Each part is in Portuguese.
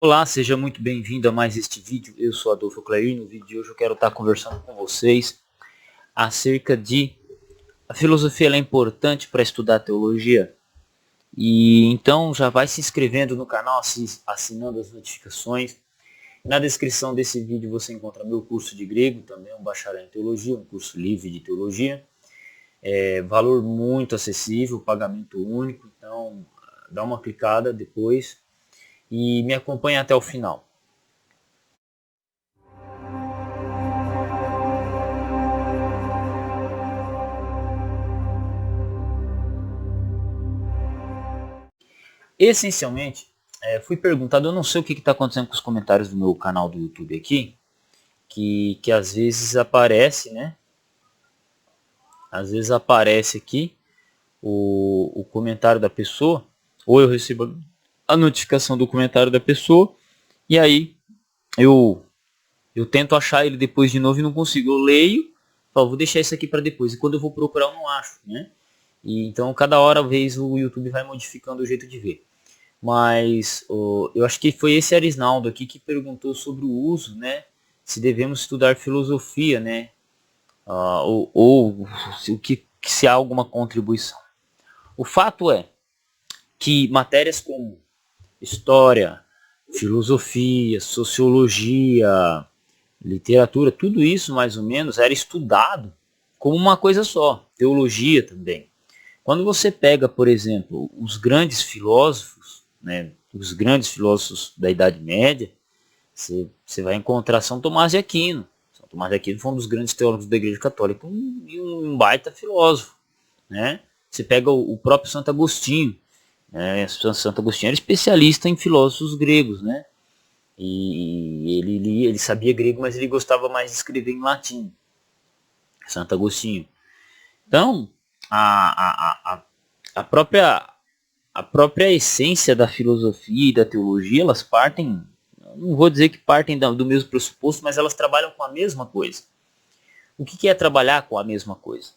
Olá, seja muito bem-vindo a mais este vídeo. Eu sou Adolfo Clair e no vídeo de hoje eu quero estar conversando com vocês acerca de a filosofia ela é importante para estudar teologia. E então já vai se inscrevendo no canal, assinando as notificações. Na descrição desse vídeo você encontra meu curso de grego, também um bacharel em teologia, um curso livre de teologia. Valor muito acessível, pagamento único, então dá uma clicada depois e me acompanha até o final. Essencialmente, fui perguntado, eu não sei o que está acontecendo com os comentários do meu canal do YouTube aqui, que às vezes aparece, né? Às vezes aparece aqui o comentário da pessoa, ou eu recebo a notificação do comentário da pessoa, e aí eu, eu tento achar ele depois de novo e não consigo. Eu leio, falo, vou deixar isso aqui para depois, e quando eu vou procurar eu não acho, né? E então cada hora vez o YouTube vai modificando o jeito de ver. Mas eu acho que foi esse Arisnaldo aqui que perguntou sobre o uso, né? Se devemos estudar filosofia, né? Ou se há alguma contribuição. O fato é que matérias como história, filosofia, sociologia, literatura, tudo isso mais ou menos era estudado como uma coisa só. Teologia também. Quando você pega, por exemplo, os grandes filósofos, né, os grandes filósofos da Idade Média, você vai encontrar São Tomás de Aquino. São Tomás de Aquino foi um dos grandes teólogos da Igreja Católica e um baita filósofo. Né? Você pega o próprio Santo Agostinho. Né? Santo Agostinho era especialista em filósofos gregos. Né? E ele sabia grego, mas ele gostava mais de escrever em latim. Santo Agostinho. Então, a própria a própria essência da filosofia e da teologia, elas partem, não vou dizer que partem do mesmo pressuposto, mas elas trabalham com a mesma coisa. O que é trabalhar com a mesma coisa?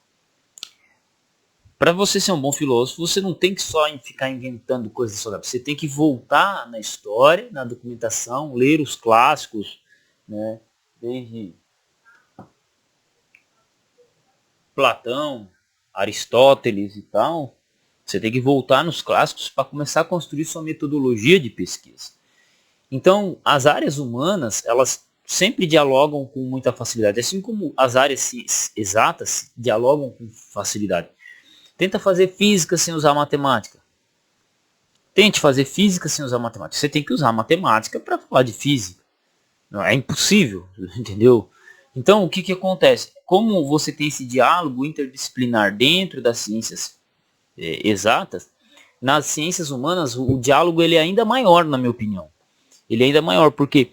Para você ser um bom filósofo, você não tem que só ficar inventando coisas só. Você tem que voltar na história, na documentação, ler os clássicos, né? Desde Platão, Aristóteles e tal. Você tem que voltar nos clássicos para começar a construir sua metodologia de pesquisa. Então, as áreas humanas, elas sempre dialogam com muita facilidade, assim como as áreas exatas dialogam com facilidade. Tenta fazer física sem usar matemática. Tente fazer física sem usar matemática. Você tem que usar matemática para falar de física. Não, é impossível, entendeu? Então, o que acontece? Como você tem esse diálogo interdisciplinar dentro das ciências exatas, nas ciências humanas o diálogo ele é ainda maior, na minha opinião. Ele é ainda maior, porque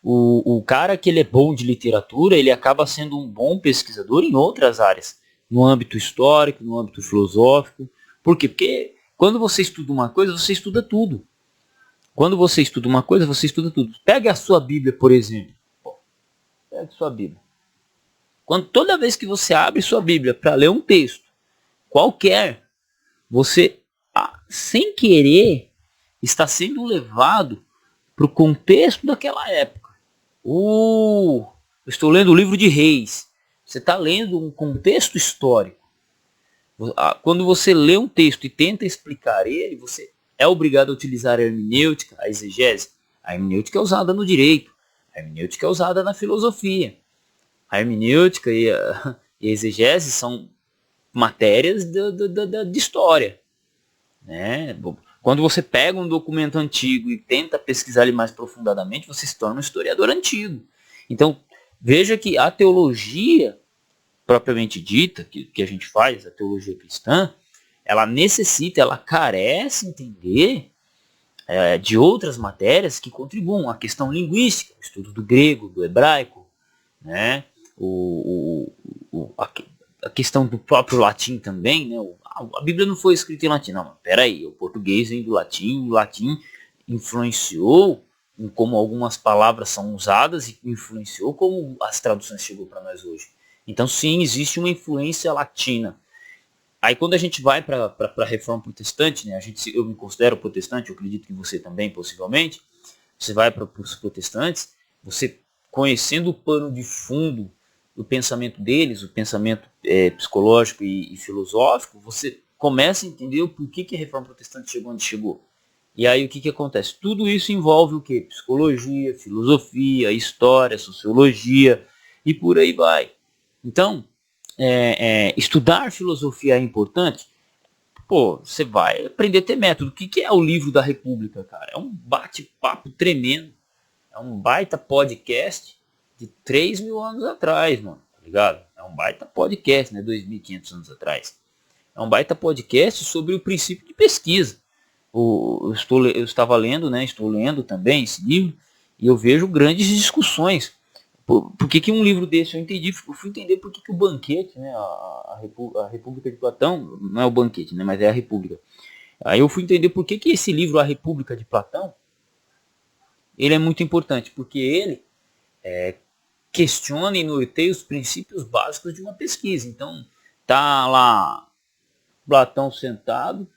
o cara que ele é bom de literatura, ele acaba sendo um bom pesquisador em outras áreas, no âmbito histórico, no âmbito filosófico. Por quê? Porque quando você estuda uma coisa, você estuda tudo. Quando você estuda uma coisa, você estuda tudo. Pegue a sua Bíblia, por exemplo. Pegue a sua Bíblia. Toda vez que você abre sua Bíblia para ler um texto, qualquer, você, sem querer, está sendo levado para o contexto daquela época. Eu estou lendo o livro de Reis. Você está lendo um contexto histórico. Quando você lê um texto e tenta explicar ele, você é obrigado a utilizar a hermenêutica, a exegese. A hermenêutica é usada no direito. A hermenêutica é usada na filosofia. A hermenêutica e a exegese são matérias de história. Né? Quando você pega um documento antigo e tenta pesquisar ele mais profundamente, você se torna um historiador antigo. Então, veja que a teologia, propriamente dita, que a gente faz, a teologia cristã, ela necessita, ela carece entender de outras matérias que contribuam. A questão linguística, o estudo do grego, do hebraico, né? A questão do próprio latim também, né? A Bíblia não foi escrita em latim, não, peraí, o português vem do latim, o latim influenciou em como algumas palavras são usadas e influenciou como as traduções chegou para nós hoje. Então sim, existe uma influência latina. Aí quando a gente vai para a reforma protestante, né, eu me considero protestante, eu acredito que você também, possivelmente, você vai para os protestantes, você conhecendo o pano de fundo do pensamento deles, o pensamento psicológico e filosófico, você começa a entender o porquê que a reforma protestante chegou onde chegou. E aí o que acontece? Tudo isso envolve o quê? Psicologia, filosofia, história, sociologia e por aí vai. Então, estudar filosofia é importante? Pô, você vai aprender a ter método. O que é o livro da República, cara? É um bate-papo tremendo. É um baita podcast de 3.000 anos atrás, mano. Tá ligado? É um baita podcast, né? 2.500 anos atrás. É um baita podcast sobre o princípio de pesquisa. Eu estava lendo, né? Estou lendo também esse livro. E eu vejo grandes discussões. Por que um livro desse eu entendi? Eu fui entender por que o banquete, né, a República de Platão, não é o banquete, né, mas é a República. Aí eu fui entender por que esse livro, A República de Platão, ele é muito importante, porque ele questiona e norteia os princípios básicos de uma pesquisa. Então, tá lá Platão sentado,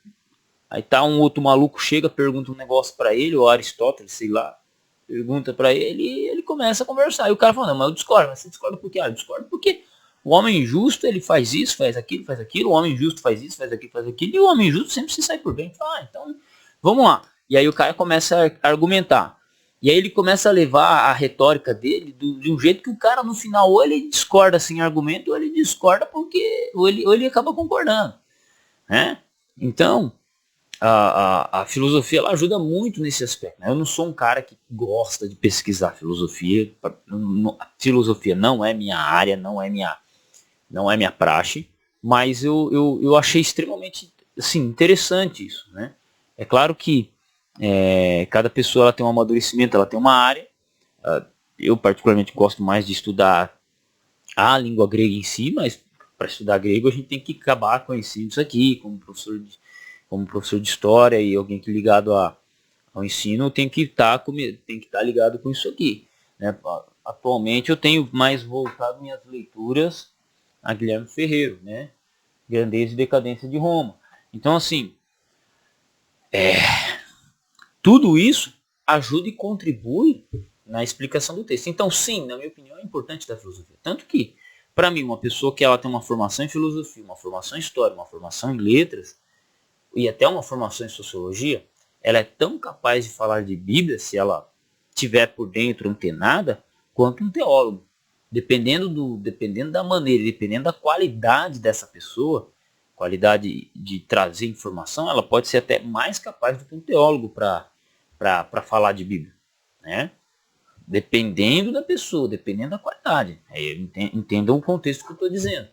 aí tá um outro maluco, chega, pergunta um negócio para ele, ou Aristóteles, sei lá, pergunta para ele e ele começa a conversar. E o cara fala, não, mas eu discordo. Mas você discorda por quê? Eu discordo porque o homem justo, ele faz isso, faz aquilo, o homem justo faz isso, faz aquilo, e o homem justo sempre se sai por bem. Fala, então, vamos lá. E aí o cara começa a argumentar. E aí ele começa a levar a retórica dele de um jeito que o cara no final ou ele discorda sem argumento, ou ele discorda porque ou ele acaba concordando, né? Então, a filosofia ela ajuda muito nesse aspecto, né? Eu não sou um cara que gosta de pesquisar filosofia. A filosofia não é minha área, não é minha praxe, mas eu achei extremamente assim, interessante isso, né? É claro que cada pessoa ela tem um amadurecimento, ela tem uma área. Eu particularmente gosto mais de estudar a língua grega em si, mas para estudar grego a gente tem que acabar conhecendo isso aqui, como professor de história e alguém que ligado ao ensino tem que estar ligado com isso aqui, né? Atualmente eu tenho mais voltado minhas leituras a Guilherme Ferreiro, né? Grandeza e Decadência de Roma. Então assim, tudo isso ajuda e contribui na explicação do texto. Então sim, na minha opinião é importante da filosofia. Tanto que, para mim, uma pessoa que ela tem uma formação em filosofia, uma formação em história, uma formação em letras, e até uma formação em sociologia, ela é tão capaz de falar de Bíblia, se ela tiver por dentro antenada, quanto um teólogo. Dependendo da maneira, dependendo da qualidade dessa pessoa, qualidade de trazer informação, ela pode ser até mais capaz do que um teólogo para falar de Bíblia, né? Dependendo da pessoa, dependendo da qualidade. Entendam o contexto que eu estou dizendo.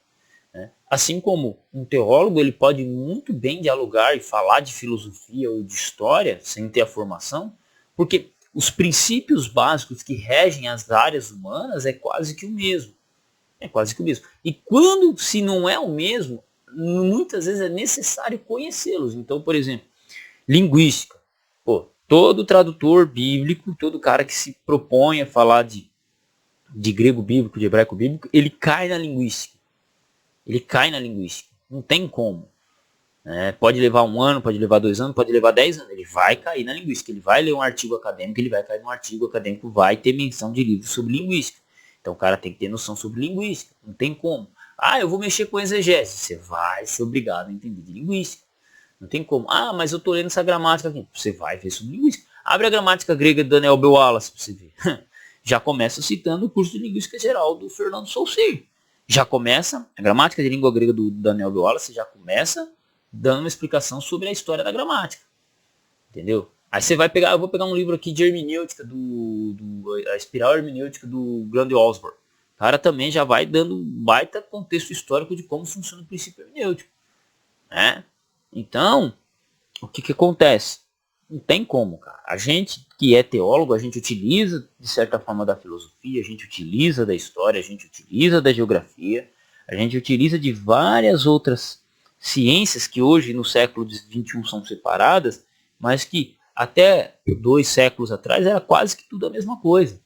Assim como um teólogo, ele pode muito bem dialogar e falar de filosofia ou de história sem ter a formação, porque os princípios básicos que regem as áreas humanas é quase que o mesmo. É quase que o mesmo. E quando se não é o mesmo, muitas vezes é necessário conhecê-los. Então, por exemplo, linguística. Pô, todo tradutor bíblico, todo cara que se propõe a falar de grego bíblico, de hebraico bíblico, ele cai na linguística. Ele cai na linguística. Não tem como. Pode levar 1 ano, pode levar 2 anos, pode levar 10 anos. Ele vai cair na linguística. Ele vai ler um artigo acadêmico, ele vai cair num artigo acadêmico, vai ter menção de livros sobre linguística. Então o cara tem que ter noção sobre linguística. Não tem como. Ah, eu vou mexer com exegese. Você vai ser obrigado a entender de linguística. Não tem como. Ah, mas eu tô lendo essa gramática aqui. Você vai ver sobre linguística. Abre a gramática grega de Daniel B. Wallace pra você ver. Já começa citando o curso de linguística geral do Fernando Saussure. Já começa, a gramática de língua grega do Daniel B. Wallace já começa dando uma explicação sobre a história da gramática. Entendeu? Aí você vai pegar, eu vou pegar um livro aqui de hermenêutica, a espiral hermenêutica do Grande Osborne. O cara também já vai dando um baita contexto histórico de como funciona o princípio hermenêutico. Né? Então, o que acontece? Não tem como, cara. A gente que é teólogo, a gente utiliza, de certa forma, da filosofia, a gente utiliza da história, a gente utiliza da geografia, a gente utiliza de várias outras ciências que hoje, no século XXI, são separadas, mas que até 2 séculos atrás era quase que tudo a mesma coisa.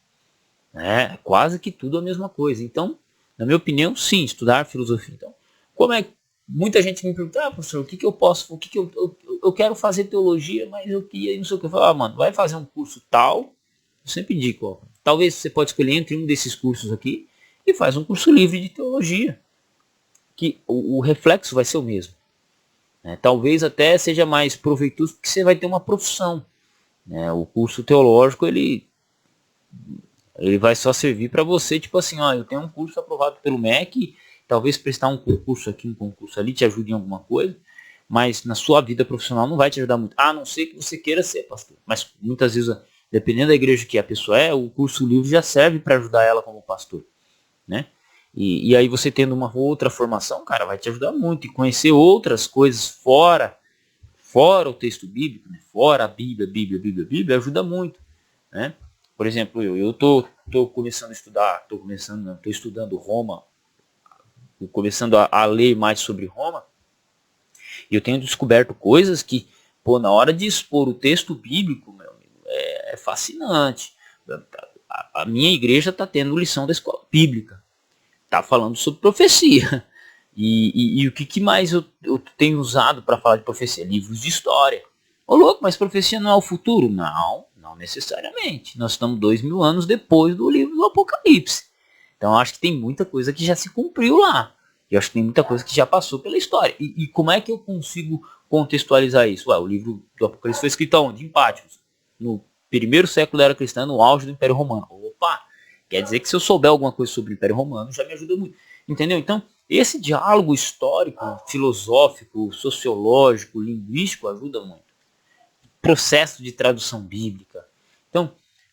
Né? Quase que tudo a mesma coisa. Então, na minha opinião, sim, estudar filosofia. Então, como é que muita gente me pergunta, professor, o que eu posso, eu quero fazer teologia, mas eu queria, não sei o que. Eu falo, mano, vai fazer um curso tal, Eu sempre indico, ó, talvez você pode escolher entre um desses cursos aqui e faz um curso livre de teologia, que o reflexo vai ser o mesmo. Né? Talvez até seja mais proveitoso porque você vai ter uma profissão. Né? O curso teológico ele vai só servir para você, tipo assim, ó, eu tenho um curso aprovado pelo MEC, talvez prestar um concurso aqui, um concurso ali, te ajude em alguma coisa, mas na sua vida profissional não vai te ajudar muito, a não ser que você queira ser pastor. Mas muitas vezes, dependendo da igreja que a pessoa é, o curso livre já serve para ajudar ela como pastor, né? E aí você tendo uma outra formação, cara, vai te ajudar muito, e conhecer outras coisas fora o texto bíblico, né? Fora a Bíblia, ajuda muito, né? Por exemplo, eu tô começando a estudar, tô estudando Roma, começando a ler mais sobre Roma, e eu tenho descoberto coisas que, pô, na hora de expor o texto bíblico, meu amigo, é fascinante. A minha igreja está tendo lição da escola bíblica, tá falando sobre profecia. E o que mais eu tenho usado para falar de profecia? Livros de história. Ô louco, mas profecia não é o futuro? Não necessariamente. Nós estamos 2000 anos depois do livro do Apocalipse. Então eu acho que tem muita coisa que já se cumpriu lá. Eu acho que tem muita coisa que já passou pela história. E como é que eu consigo contextualizar isso? Ué, o livro do Apocalipse foi escrito onde? Em Patmos. No primeiro século da era cristã, no auge do Império Romano. Opa! Quer dizer que se eu souber alguma coisa sobre o Império Romano, já me ajuda muito. Entendeu? Então, esse diálogo histórico, filosófico, sociológico, linguístico ajuda muito. Processo de tradução bíblica. Então,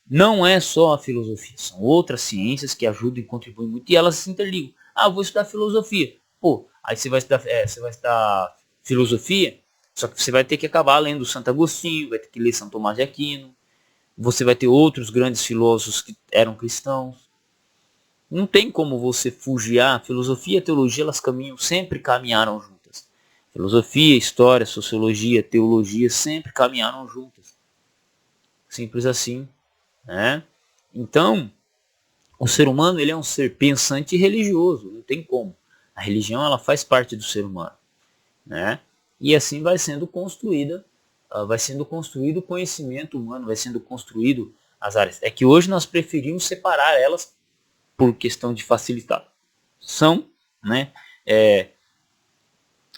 não é só a filosofia, são outras ciências que ajudam e contribuem muito e elas se interligam. Ah, eu vou estudar filosofia. Pô, aí você vai estudar filosofia, só que você vai ter que acabar lendo Santo Agostinho, vai ter que ler São Tomás de Aquino, você vai ter outros grandes filósofos que eram cristãos. Não tem como você fugir. A filosofia e a teologia, elas sempre caminharam juntas. Filosofia, história, sociologia, teologia sempre caminharam juntas. Simples assim, né? Então, o ser humano ele é um ser pensante e religioso, não tem como. A religião ela faz parte do ser humano, né? E assim vai sendo construído o conhecimento humano, vai sendo construído as áreas. É que hoje nós preferimos separar elas por questão de facilitação, né? É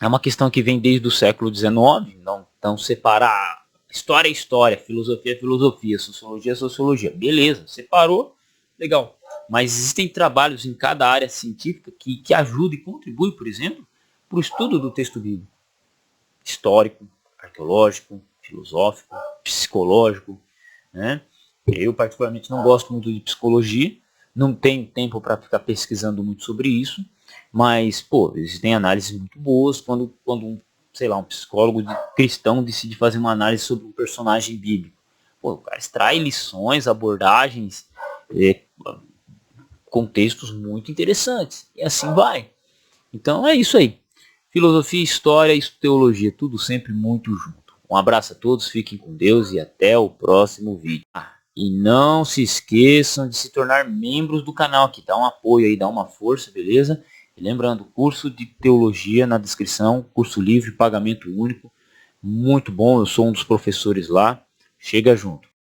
uma questão que vem desde o século XIX, então separar história é história, filosofia é filosofia, sociologia é sociologia. Beleza, separou, legal. Mas existem trabalhos em cada área científica que ajudam e contribuem, por exemplo, para o estudo do texto bíblico. Histórico, arqueológico, filosófico, psicológico, né? Eu particularmente não gosto muito de psicologia, não tenho tempo para ficar pesquisando muito sobre isso, mas, pô, existem análises muito boas quando um psicólogo cristão decide fazer uma análise sobre um personagem bíblico. Pô, o cara extrai lições, abordagens, contextos muito interessantes. E assim vai. Então é isso aí. Filosofia, história e teologia, tudo sempre muito junto. Um abraço a todos, fiquem com Deus e até o próximo vídeo. E não se esqueçam de se tornar membros do canal aqui, dá um apoio aí, dá uma força, beleza? E lembrando, curso de teologia na descrição, curso livre, pagamento único, muito bom, eu sou um dos professores lá, chega junto.